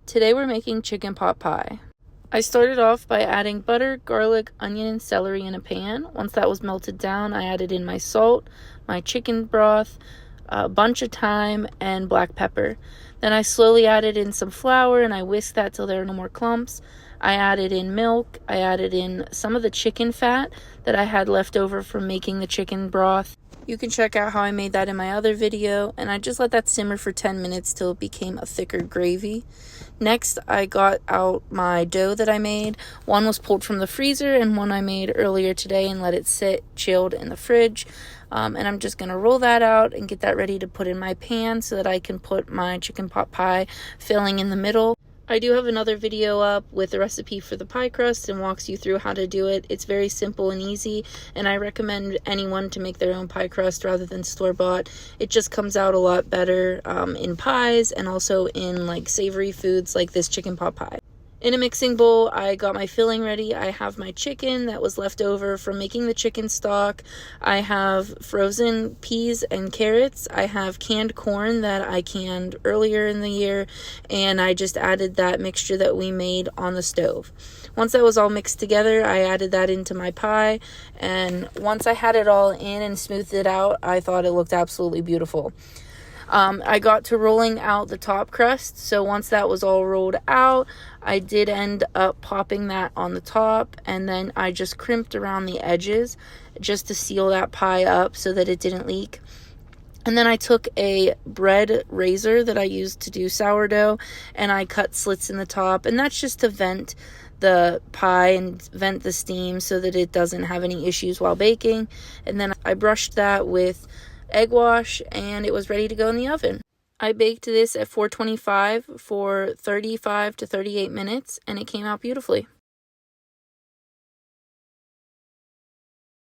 Today we're making chicken pot pie. I started off by adding butter, garlic, onion, and celery in a pan. Once that was melted down, I added in my salt, my chicken broth, a bunch of thyme, and black pepper. Then I slowly added in some flour and I whisked that till there are no more clumps. I added in milk. I added in some of the chicken fat that I had left over from making the chicken broth. You can check out how I made that in my other video, and I just let that simmer for 10 minutes till it became a thicker gravy. Next, I got out my dough that I made. One was pulled from the freezer and one I made earlier today and let it sit chilled in the fridge. And I'm just going to roll that out and get that ready to put in my pan so that I can put my chicken pot pie filling in the middle. I do have another video up with the recipe for the pie crust and walks you through how to do it. It's very simple and easy, and I recommend anyone to make their own pie crust rather than store-bought. It just comes out a lot better in pies and also in like savory foods like this chicken pot pie. In a mixing bowl, I got my filling ready. I have my chicken that was left over from making the chicken stock. I have frozen peas and carrots. I have canned corn that I canned earlier in the year, and I just added that mixture that we made on the stove. Once that was all mixed together, I added that into my pie, and once I had it all in and smoothed it out, I thought it looked absolutely beautiful. I got to rolling out the top crust, so once that was all rolled out, I did end up popping that on the top, and then I just crimped around the edges just to seal that pie up so that it didn't leak. And then I took a bread razor that I used to do sourdough, and I cut slits in the top, and that's just to vent the pie and vent the steam so that it doesn't have any issues while baking. And then I brushed that with egg wash, and it was ready to go in the oven. I baked this at 425 for 35 to 38 minutes, and it came out beautifully.